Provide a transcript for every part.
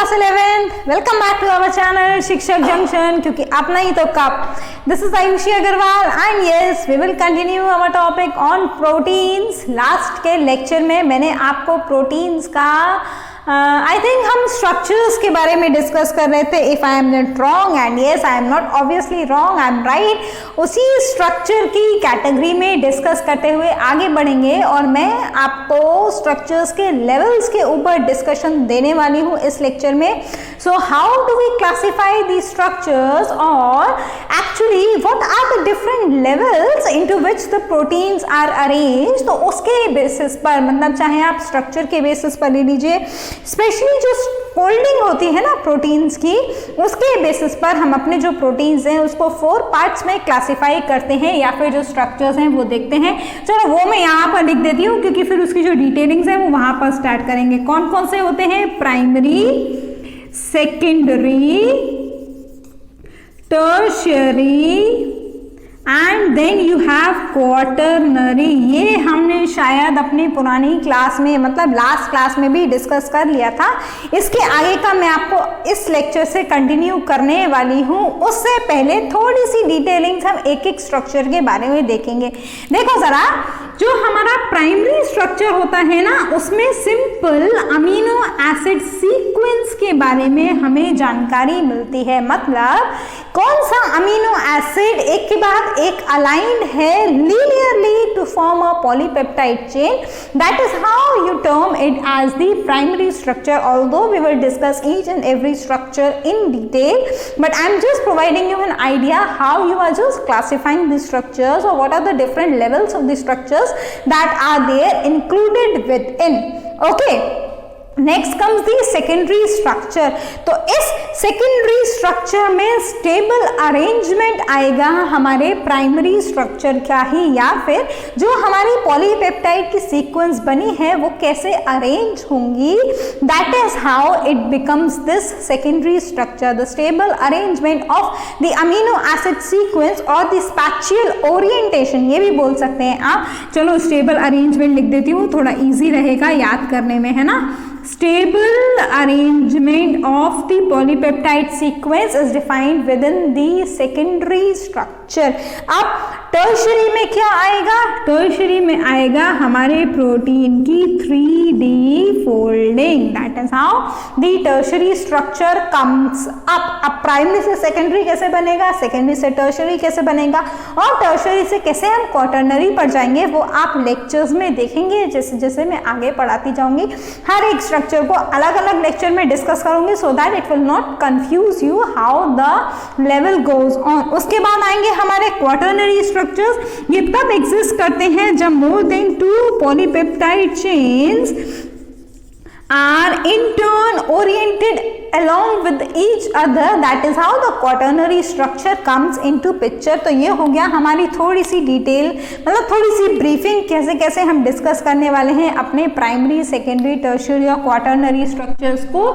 Class 11th, welcome back to our channel Shikshak junction, क्योंकि अपना ही तो कप। This is Ayushi Agarwal and yes we will continue our topic on proteins. Last के lecture में मैंने आपको प्रोटीन्स का आई थिंक हम स्ट्रक्चर्स के बारे में डिस्कस कर रहे थे। If I am not wrong and yes I am not obviously wrong, I am right. उसी स्ट्रक्चर की कैटेगरी में डिस्कस करते हुए आगे बढ़ेंगे और मैं आपको स्ट्रक्चर्स के लेवल्स के ऊपर डिस्कशन देने वाली हूँ इस लेक्चर में। So how do we classify the structures और actually what are the different levels into which the proteins are arrange. तो उसके बेसिस पर, मतलब चाहे आप स्ट्रक्चर के बेसिस पर ले लीजिए, स्पेशली जो फोल्डिंग होती है ना प्रोटीन्स की, उसके बेसिस पर हम अपने जो प्रोटीन्स हैं उसको 4 पार्ट्स में क्लासिफाई करते हैं या फिर जो स्ट्रक्चर्स हैं वो देखते हैं। चलो वो मैं यहाँ पर लिख देती हूँ क्योंकि फिर उसकी जो डिटेलिंग्स है वो वहाँ पर स्टार्ट करेंगे। कौन कौन से होते हैं? Primary, secondary, tertiary and then you have quaternary. ये हमने शायद अपनी पुरानी क्लास में, मतलब लास्ट क्लास में भी डिस्कस कर लिया था। इसके आगे का मैं आपको इस लेक्चर से कंटिन्यू करने वाली हूँ। उससे पहले थोड़ी सी डिटेलिंग्स हम एक एक स्ट्रक्चर के बारे में देखेंगे। देखो जरा, जो हमारा प्राइमरी स्ट्रक्चर होता है ना, उसमें सिंपल अमीनो एसिड सीक्वेंस के बारे में हमें जानकारी मिलती है। मतलब कौन सा अमीनो एसिड एक के बाद एक अलाइंड है linearly to form a polypeptide chain, that is how you term it as the primary structure. Although we will discuss each and every structure in detail, but I am just providing you an idea how you are just classifying the structures और what are the different levels of the structures that are there included within. Okay, next comes the secondary structure. तो इस secondary structure में stable arrangement आएगा हमारे primary structure का ही, या फिर जो हमारी polypeptide की sequence बनी है वो कैसे arrange होंगी, that is how it becomes this secondary structure, the stable arrangement of the amino acid sequence or the spatial orientation, ये भी बोल सकते हैं आप। चलो stable arrangement लिख देती हूँ, थोड़ा easy रहेगा याद करने में, है ना। Stable arrangement of the polypeptide sequence is defined within the secondary structure. अब टर्शियरी में क्या आएगा? टर्शियरी में आएगा हमारे प्रोटीन की 3D folding. That is how the tertiary structure comes up. अब प्राइमरी से सेकेंडरी कैसे बनेगा, सेकेंडरी से टर्शियरी कैसे बनेगा, और टर्शियरी से कैसे हम क्वार्टरनरी पर जाएंगे, वो आप लेक्चर्स में देखेंगे जैसे जैसे मैं आगे पढ़ाती जाऊंगी। हर एक स्ट्रक्चर को अलग अलग लेक्चर में डिस्कस करूंगी so that it will not confuse you how the level goes on. उसके बाद आएंगे हमारे क्वार्टरनरी स्ट्रक्चर्स। ये तब एग्जिस्ट करते हैं जब more than 2 polypeptide chains are in turn oriented along with each other, that is how the quaternary structure comes into picture। तो ये हो गया हमारी थोड़ी सी डिटेल, मतलब थोड़ी सी ब्रीफिंग कैसे कैसे हम डिस्कस करने वाले हैं अपने प्राइमरी, सेकेंडरी, टर्शियरी और क्वार्टरनरी स्ट्रक्चर्स को।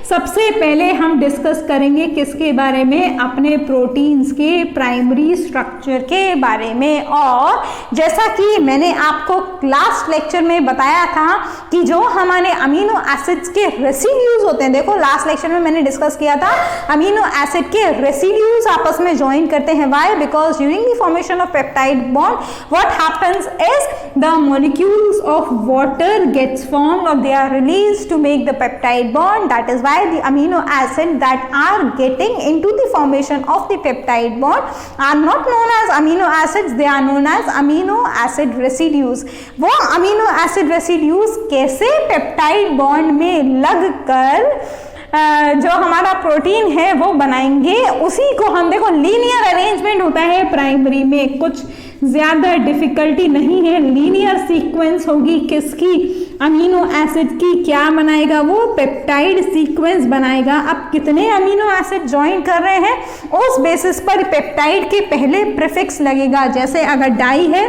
सबसे पहले हम डिस्कस करेंगे किसके बारे में? अपने प्रोटीन्स के प्राइमरी स्ट्रक्चर के बारे में। और जैसा कि मैंने आपको लास्ट लेक्चर में बताया था कि जो हमारे अमीनो एसिड्स के रेसिड्यूज होते हैं, देखो लास्ट लेक्चर में मैंने डिस्कस किया था अमीनो एसिड के रेसिड्यूज आपस में ज्वाइन करते हैं। Why? Because during the formation of peptide bond what happens is the molecules of water gets formed और they are released to make the peptide bond. That is why the amino acid that are getting into the formation of the peptide bond are not known as amino acids, they are known as amino acid residues. वो amino acid residues कैसे peptide bond में लगकर जो हमारा protein है वो बनाएंगे, उसी को हम, देखो लीनियर अरेंजमेंट होता है प्राइमरी में, कुछ ज्यादा डिफिकल्टी नहीं है। लीनियर सीक्वेंस होगी किसकी? अमीनो एसिड की। क्या बनाएगा वो? पेप्टाइड सीक्वेंस बनाएगा। अब कितने अमीनो एसिड ज्वाइन कर रहे हैं उस बेसिस पर पेप्टाइड के पहले प्रीफिक्स लगेगा। जैसे अगर डाई है,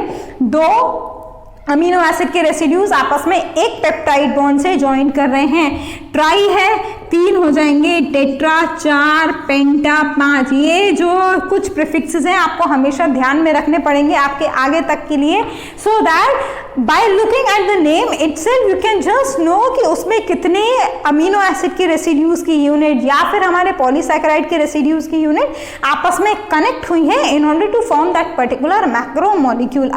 2 अमीनो एसिड के रेसिड्यूज आपस में एक पेप्टाइड बॉन्ड से ज्वाइन कर रहे हैं। ट्राई है, 3 हो जाएंगे, टेट्रा 4, पेंटा 5। ये जो कुछ प्रीफिक्सेस हैं आपको हमेशा ध्यान में रखने पड़ेंगे आपके आगे तक के लिए, so that by looking at the name itself you can just know कि उसमें कितने अमीनो एसिड के रेसिड्यूज की यूनिट या फिर हमारे पॉलीसैकेराइड के रेसिड्यूज की यूनिट आपस में कनेक्ट हुई है in order to form that particular macromolecule.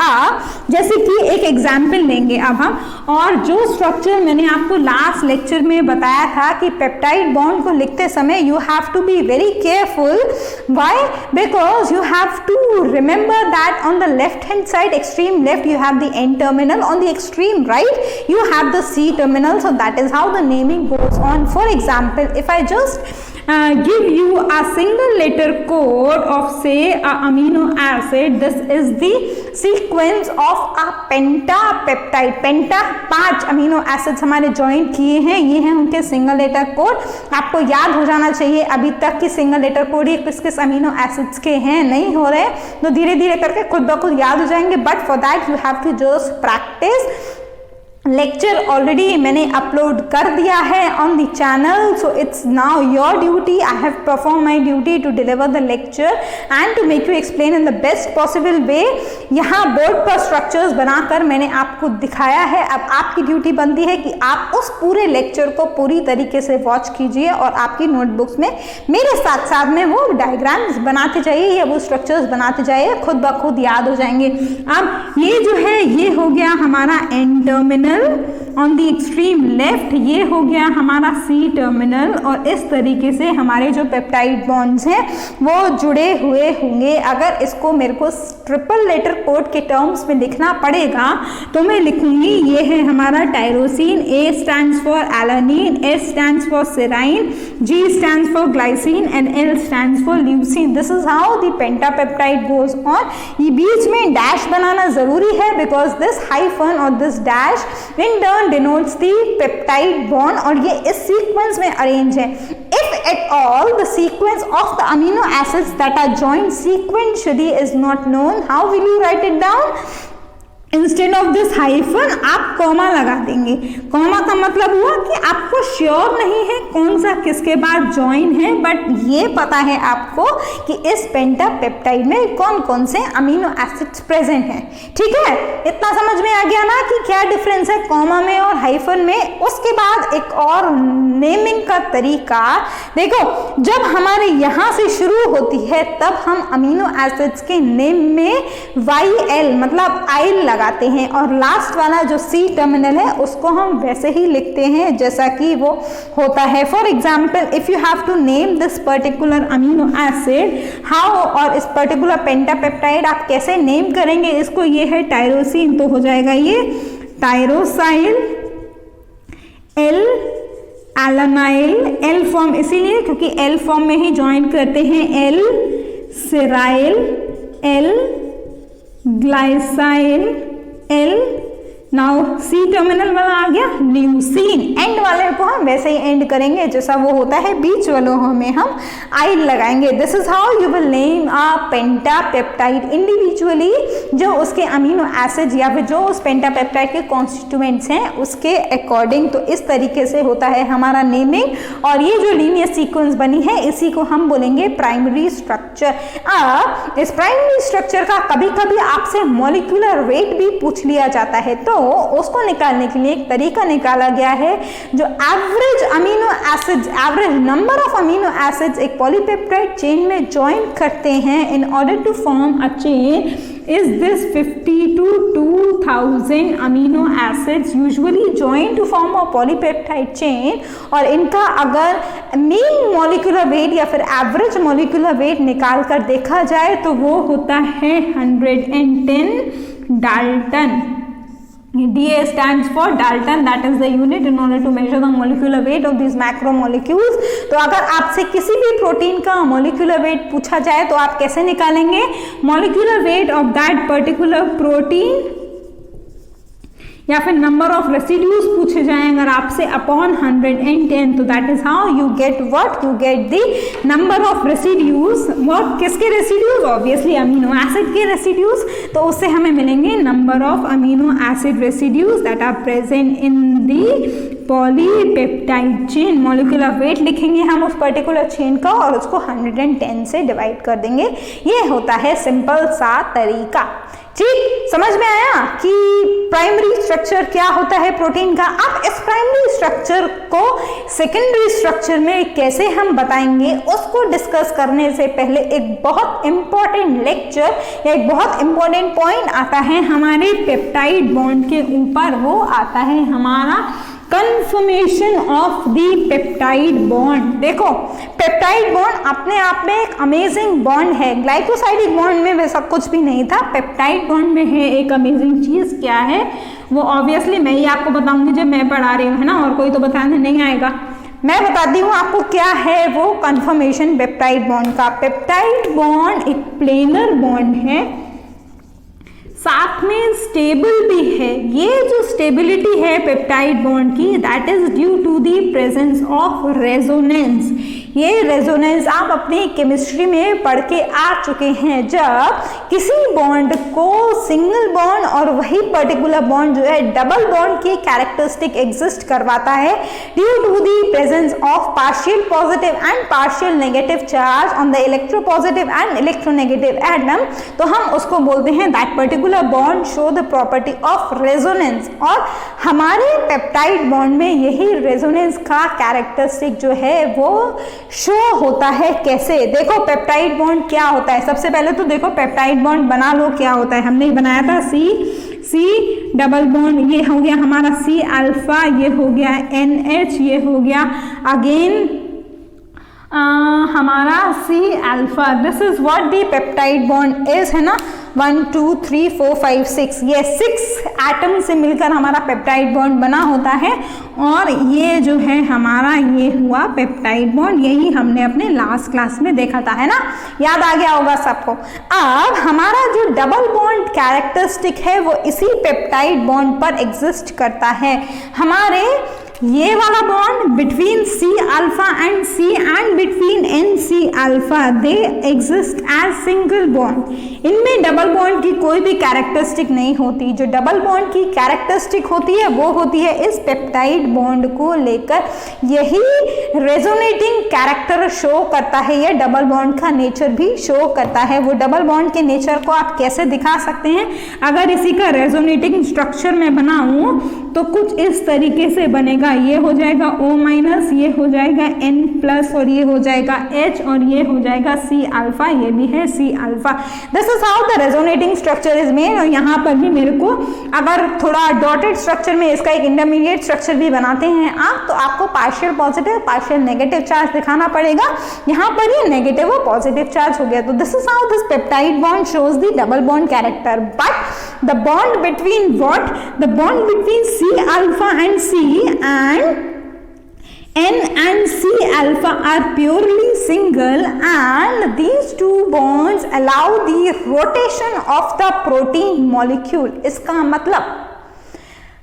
जैसे कि एक एग्जाम्पल लेंगे अब हम, और जो स्ट्रक्चर मैंने आपको लास्ट लेक्चर में बताया था कि पेप्टाइड बॉन्ड को लिखते समय you have to be very careful. Why? Because you have to remember that on the left hand side, extreme left, you have the N terminal, on the extreme right you have the C terminal, so that is how the naming goes on. For example, if I just give you a single letter code of say a amino acid, this is the sequence of a pentapeptide. Penta 5 amino acids हमारे join किए हैं, ये हैं उनके single letter code. आपको याद हो जाना चाहिए अभी तक कि सिंगल लेटर कोड ये किस किस अमीनो एसिड्स के हैं, नहीं हो रहे तो धीरे धीरे करके खुद ब खुद याद हो जाएंगे, but for that you have to just practice. Lecture already मैंने अपलोड कर दिया है on the channel, so it's now your duty, I have perform my duty to deliver the lecture and to make you explain in the best possible way. यहाँ board पर structures बनाकर मैंने आपको दिखाया है, अब आपकी ड्यूटी बनती है कि आप उस पूरे लेक्चर को पूरी तरीके से वॉच कीजिए और आपकी नोटबुक्स में मेरे साथ साथ में वो डायग्राम्स बनाते जाइए या वो स्ट्रक्चर्स बनाते जाइए, खुद ब खुद याद हो जाएंगे। अब ये जो है ये हो गया हमारा N terminal on the extreme left, ये हो गया हमारा सी टर्मिनल, और इस तरीके से हमारे जो पेप्टाइड बॉन्ड्स हैं वो जुड़े हुए होंगे। अगर इसको मेरे को ट्रिपल लेटर कोड के टर्म्स में लिखना पड़ेगा तो मैं लिखूंगी ये है हमारा tyrosine, A stands for alanine, S stands for serine, G stands for glycine and L stands for leucine. This is how the pentapeptide goes on. ये बीच में डैश बनाना जरूरी है बिकॉज दिस हाइफन और this dash in turn denotes the peptide bond, और ये इस सीक्वेंस में अरेंज है। If at all the sequence of the amino acids that are joined sequentially is not known, how will you write it down? Instead of this hyphen आप comma लगा देंगे। Comma का मतलब हुआ कि आपको श्योर नहीं है कौन सा किसके बाद ज्वाइन है, बट ये पता है आपको कि इस पेंटापेप्टाइड में कौन कौन से अमीनो एसिड्स प्रेजेंट हैं। ठीक है, इतना समझ में आ गया ना कि क्या डिफरेंस है कॉमा में और हाइफन में। उसके बाद एक और नेमिंग का तरीका देखो, जब हमारे यहाँ से शुरू होती है तब हम अमीनो एसिड्स के नेम में YL मतलब आइल लगाते हैं, और लास्ट वाला जो सी टर्मिनल है उसको हम वैसे ही लिखते हैं जैसा कि वो होता है। For example, if you have to name this particular amino acid how, और इस पर्टिकुलर पेंटापेप्टाइड आप कैसे नेम करेंगे इसको, ये है टायरोसिन, तो हो जाएगा ये tyrosyl, L alanyl, L form इसीलिए क्योंकि एल फॉर्म में ही ज्वाइन करते हैं, L seryl, L glycyl, L, now C terminal वाला आ गया ल्यूसीन। एंड वाले को हम वैसे ही एंड करेंगे जैसा वो होता है, बीच वालों में हम आइल लगाएंगे। This is how you will name a pentapeptide individually, जो उसके अमीनो एसिड या फिर जो उस पेंटापेप्टाइड के कॉन्स्टिट्यूएंट्स हैं उसके अकॉर्डिंग। तो इस तरीके से होता है हमारा नेमिंग, और ये जो लीनियर सीक्वेंस बनी है इसी को हम बोलेंगे प्राइमरी स्ट्रक्चर। अब इस प्राइमरी स्ट्रक्चर का कभी कभी आपसे मॉलिक्यूलर वेट भी पूछ लिया जाता है, तो उसको निकालने के लिए एक तरीका निकाला गया है जो average amino acids, average number of amino acids एक पॉलीपेप्टाइड चेन में ज्वाइन करते हैं in order to form a chain is this 50 to 2000 amino acids usually join to form a polypeptide chain, और इनका अगर mean molecular weight या फिर average molecular weight निकाल कर देखा जाए तो वो होता है 110 Dalton. DA stands for Dalton, that is the unit in order to measure the molecular weight of these macromolecules। तो अगर आपसे किसी भी प्रोटीन का molecular weight पूछा जाए तो आप कैसे निकालेंगे? molecular weight of that particular protein या फिर नंबर ऑफ रेसिड्यूज पूछे जाएं अगर आपसे अपॉन 110, तो that is how you get what, you get the number of residues. What, किसके रेसिड्यूज? ऑब्वियसली अमीनो एसिड के रेसिड्यूज, तो उससे हमें मिलेंगे number of amino acid residues that are present in the polypeptide chain, molecular weight लिखेंगे हम उस particular chain का और उसको 110 से डिवाइड कर देंगे। ये होता है सिंपल सा तरीका। ठीक, समझ में आया कि प्राइमरी स्ट्रक्चर क्या होता है प्रोटीन का। अब इस प्राइमरी स्ट्रक्चर को सेकेंडरी स्ट्रक्चर में कैसे हम बताएंगे, उसको डिस्कस करने से पहले एक बहुत इंपॉर्टेंट लेक्चर या एक बहुत इंपॉर्टेंट पॉइंट आता है हमारे पेप्टाइड बॉन्ड के ऊपर। वो आता है हमारा confirmation of the peptide bond. देखो, पेप्टाइड बॉन्ड अपने आप में एक अमेजिंग बॉन्ड है। ग्लाइकोसाइडिक बॉन्ड में वैसा कुछ भी नहीं था, पेप्टाइड बॉन्ड में है एक अमेजिंग चीज। क्या है वो? ऑब्वियसली मैं ही आपको बताऊंगी जब मैं पढ़ा रही हूँ, है ना, और कोई तो बताने नहीं आएगा। मैं बताती हूँ आपको क्या है वो कन्फर्मेशन पेप्टाइड बॉन्ड का। पेप्टाइड बॉन्ड एक प्लेनर बॉन्ड है, साथ में स्टेबल भी है। ये जो स्टेबिलिटी है पेप्टाइड बॉन्ड की, that is due to the presence of resonance. ये रेजोनेंस आप अपनी केमिस्ट्री में पढ़ के आ चुके हैं। जब किसी बॉन्ड को सिंगल बॉन्ड और वही पर्टिकुलर बॉन्ड जो है डबल बॉन्ड की कैरेक्टरिस्टिक एग्जिस्ट करवाता है due to the presence of partial positive and partial negative charge on the electropositive and electronegative atom, तो हम उसको बोलते हैं that particular bond show the property of resonance. और हमारे पेप्टाइड बॉन्ड में यही रेजोनेंस का कैरेक्टरिस्टिक जो है वो शो होता है। कैसे? देखो पेप्टाइड बॉन्ड क्या होता है। सबसे पहले तो देखो पेप्टाइड बॉन्ड बना लो क्या होता है। हमने बनाया था सी डबल बॉन्ड, ये हो गया हमारा सी अल्फा, ये हो गया NH, ये हो गया अगेन हमारा C alpha. This is what the peptide bond is, है ना। 1 2 3 4 5 6, ये 6 एटम से मिलकर हमारा पेप्टाइड बॉन्ड बना होता है। और ये जो है हमारा ये हुआ पेप्टाइड बॉन्ड, यही हमने अपने लास्ट क्लास में देखा था, है ना, याद आ गया होगा सबको। अब हमारा जो डबल बॉन्ड कैरेक्टरिस्टिक है वो इसी पेप्टाइड बॉन्ड पर एग्जिस्ट करता है। हमारे ये वाला bond between C alpha and C and between N C alpha, they exist as single bond. इनमें डबल बॉन्ड की कोई भी कैरेक्टरिस्टिक नहीं होती। जो डबल बॉन्ड की कैरेक्टरिस्टिक होती है वो होती है इस पेप्टाइड बॉन्ड को लेकर यही रेजोनेटिंग कैरेक्टर शो करता है। यह डबल बॉन्ड का नेचर भी शो करता है। वो डबल बॉन्ड के नेचर को आप कैसे दिखा सकते हैं? अगर इसी का रेजोनेटिंग स्ट्रक्चर में बनाऊं तो कुछ इस तरीके से बनेगा। ये हो जाएगा O-, ये हो जाएगा N+, और ये हो जाएगा H, और ये हो जाएगा C अल्फा, ये भी है C alpha. This is how the resonating structure is made. और यहाँ पर भी मेरे को अगर थोड़ा डॉटेड स्ट्रक्चर में इसका एक इंटरमीडिएट स्ट्रक्चर भी बनाते हैं आप, तो आपको partial positive partial negative charge दिखाना पड़ेगा। यहाँ पर ये नेगेटिव और पॉजिटिव चार्ज हो गया। तो this is how this peptide bond shows the double bond character. But the bond between what? The bond between C alpha and C and N and C alpha are purely single, and these two bonds allow the rotation of the protein molecule. इसका मतलब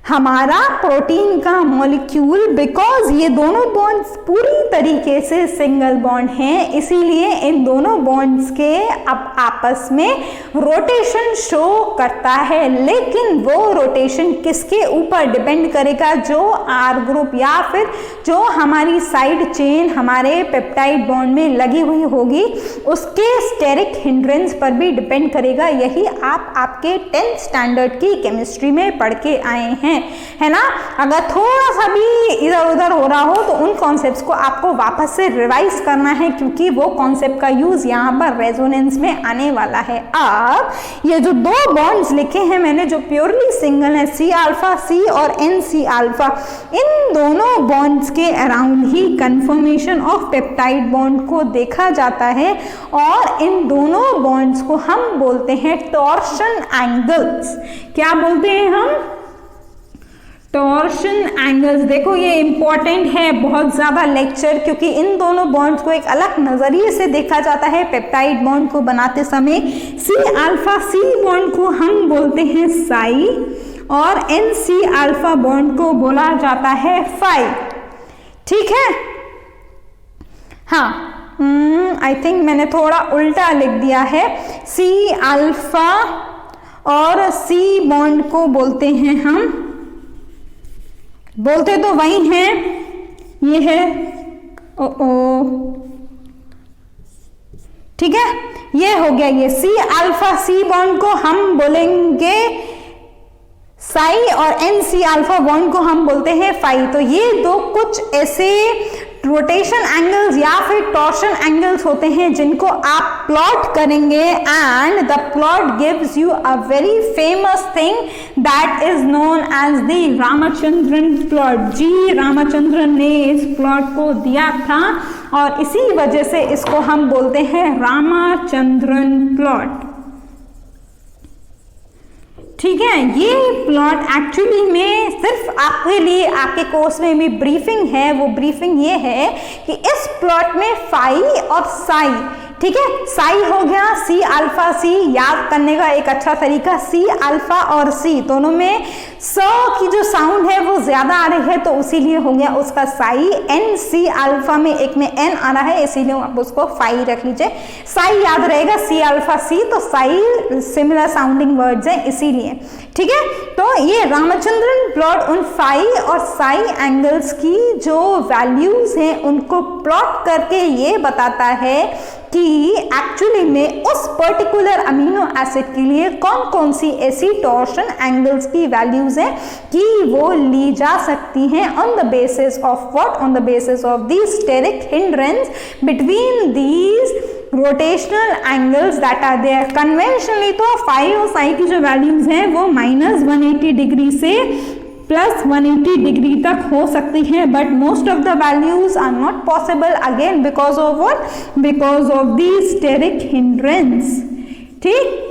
हमारा protein का molecule, because ये दोनों bonds पूरी तरीके से single bond हैं, इसीलिए इन दोनों बॉन्ड्स के अब आपस में रोटेशन शो करता है। लेकिन वो रोटेशन किसके ऊपर डिपेंड करेगा? जो आर ग्रुप या फिर जो हमारी साइड चेन हमारे पेप्टाइड बॉन्ड में लगी हुई होगी उसके स्टेरिक हिंड्रेंस पर भी डिपेंड करेगा। यही आप आपके 10th स्टैंडर्ड की केमिस्ट्री में पढ़ के आए हैं, है ना। अगर थोड़ा सा भी इधर उधर हो रहा हो तो उन कॉन्सेप्ट्स को आपको वापस से रिवाइज करना है, क्योंकि वो कॉन्सेप्ट का यूज यहाँ पर रेजोनेंस में आने वाला है। अब ये जो दो बॉन्ड्स लिखे हैं मैंने जो प्योरली सिंगल है, C अल्फा C और N C अल्फा, इन दोनों बॉन्ड्स के around he confirmation of peptide bond को देखा जाता है। और इन दोनों बॉन्ड्स को हम बोलते हैं टॉर्शन एंगल्स। क्या बोलते हैं हम? Torsion angles. देखो ये इंपॉर्टेंट है बहुत ज़्यादा लेक्चर, क्योंकि इन दोनों बॉन्ड्स को एक अलग नज़रिए से देखा जाता है पेप्टाइड बॉन्ड को बनाते समय। C अल्फा C बॉन्ड को हम बोलते हैं साई और N C अल्फा बॉन्ड को बोला जाता है फाई। ठीक है, हाँ, आई थिंक मैंने थोड़ा उल्टा लिख दिया है। C अल्फा और C बॉन्ड को बोलते हैं हम बोलते तो वही हैं, ये है ठीक है, ये हो गया ये सी अल्फा, सी बॉन्ड को हम बोलेंगे साई और एन सी अल्फा बॉन्ड को हम बोलते हैं फाई। तो ये दो कुछ ऐसे रोटेशन एंगल्स या फिर टॉर्शन एंगल्स होते हैं जिनको आप प्लॉट करेंगे and the plot gives you a very famous thing that is known as the Ramachandran plot. G Ramachandran ने इस प्लॉट को दिया था और इसी वजह से इसको हम बोलते हैं रामचंद्रन प्लॉट। ठीक है, ये प्लॉट एक्चुअली में सिर्फ आपके लिए आपके कोर्स में भी ब्रीफिंग है। वो ब्रीफिंग ये है कि इस प्लॉट में फाई और साई, ठीक है, साई हो गया सी अल्फा सी, याद करने का एक अच्छा तरीका सी अल्फा और सी दोनों में स की जो साउंड है वो ज्यादा आ रही है तो इसीलिए हो गया उसका साई। एन सी अल्फा में एक में एन आ रहा है इसीलिए आप उसको फाई रख लीजिए, साई याद रहेगा, सी अल्फा सी, तो साई सिमिलर साउंडिंग वर्ड्स हैं इसीलिए। ठीक है, तो ये रामचंद्रन प्लॉट उन फाई और साई एंगल्स की जो वैल्यूज हैं उनको प्लॉट करके ये बताता है कि एक्चुअली में उस पर्टिकुलर अमीनो एसिड के लिए कौन कौन सी ऐसी टॉर्शन एंगल्स की वैल्यूज हैं कि वो ली जा सकती हैं on the basis of what, on the basis of the steric hindrance between these rotational angles that are there. Conventionally तो फाई और साई की जो वैल्यूज हैं वो -180 डिग्री से +180 डिग्री तक हो सकती है, but most of the values are not possible again because of what, because of the steric hindrance. ठीक,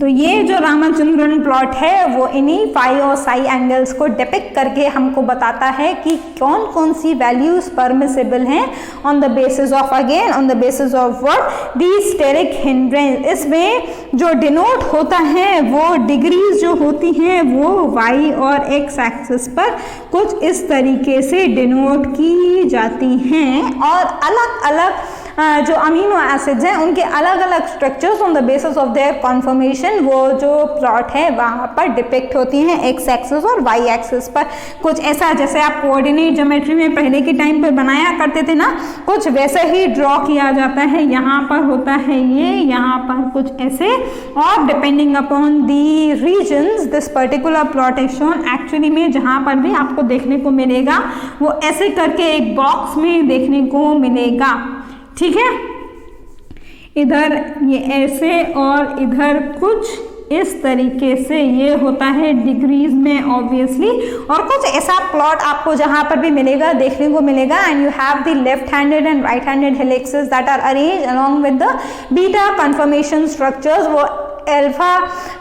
तो ये जो रामचंद्रन प्लॉट है वो इन्हीं फाई और साई एंगल्स को डिपिक्ट करके हमको बताता है कि कौन कौन सी वैल्यूज परमिसिबल हैं on the basis of, again on the basis of what, the steric hindrance. इसमें जो डिनोट होता है वो डिग्रीज जो होती हैं वो वाई और एक्स एक्सिस पर कुछ इस तरीके से डिनोट की जाती हैं और अलग अलग जो अमीनो एसिड्स हैं उनके अलग अलग structures on the basis of their conformation वो जो प्लॉट है वहाँ पर डिपिक्ट होती हैं एक्स एक्सिस और वाई एक्सिस पर। कुछ ऐसा जैसे आप कोऑर्डिनेट ज्योमेट्री में पहले के टाइम पर बनाया करते थे ना, कुछ वैसे ही ड्रॉ किया जाता है। यहाँ पर होता है ये, यहाँ पर कुछ ऐसे, और depending upon the regions this particular plot is shown. Actually में जहाँ पर भी आपको देखने को मिलेगा वो ऐसे करके एक बॉक्स में देखने को मिलेगा। ठीक है, इधर ये ऐसे और इधर कुछ इस तरीके से ये होता है डिग्रीज में ऑब्वियसली, और कुछ ऐसा प्लॉट आपको जहां पर भी मिलेगा देखने को मिलेगा। And you have the left handed and right handed helixes that are arranged along with the beta conformation structures. वो अल्फा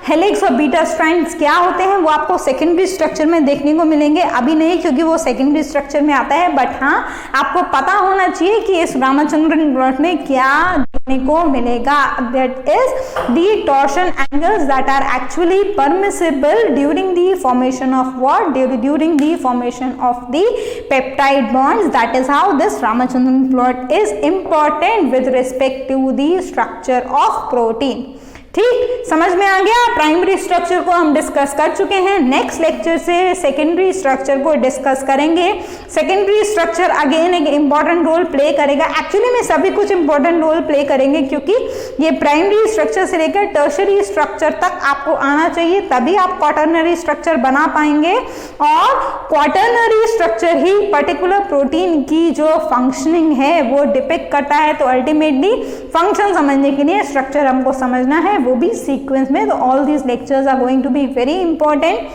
हेलिक्स और बीटा स्ट्रैंड्स क्या होते हैं वो आपको सेकेंडरी स्ट्रक्चर में देखने को मिलेंगे, अभी नहीं क्योंकि वो सेकेंडरी स्ट्रक्चर में आता है, बट हाँ आपको पता होना चाहिए कि इस रामचंद्रन प्लॉट में क्या देखने को मिलेगा। That is the torsion angles that are actually permissible during the formation of what, during the formation of the peptide bonds. That is how this Ramachandran plot is important with respect to the structure of protein. ठीक, समझ में आ गया। Primary structure को हम discuss कर चुके हैं, next lecture से सेकेंडरी स्ट्रक्चर को डिस्कस करेंगे। सेकेंडरी स्ट्रक्चर अगेन एक इंपॉर्टेंट रोल प्ले करेगा, एक्चुअली में सभी कुछ इंपॉर्टेंट रोल प्ले करेंगे क्योंकि ये प्राइमरी स्ट्रक्चर से लेकर टर्शरी स्ट्रक्चर तक आपको आना चाहिए, तभी आप क्वाटरनरी स्ट्रक्चर बना पाएंगे। और क्वाटरनरी स्ट्रक्चर ही पर्टिकुलर प्रोटीन की जो फंक्शनिंग है वो डिपिक्ट करता है, तो अल्टीमेटली फंक्शन समझने के लिए स्ट्रक्चर हमको समझना है, वो भी सीक्वेंस में। तो all these lectures are going to be very important.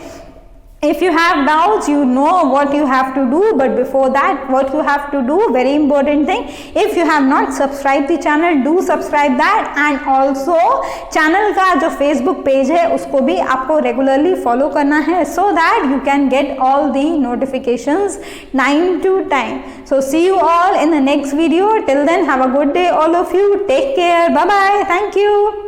If you have doubts, you know what you have to do, but before that, what you have to do, very important thing, if you have not subscribed the channel, do subscribe that, and also channel का जो Facebook page है उसको भी आपको regularly follow करना है, so that you can get all the notifications 9 to time. So see you all in the next video. Till then, have a good day all of you. Take care. Bye bye. Thank you.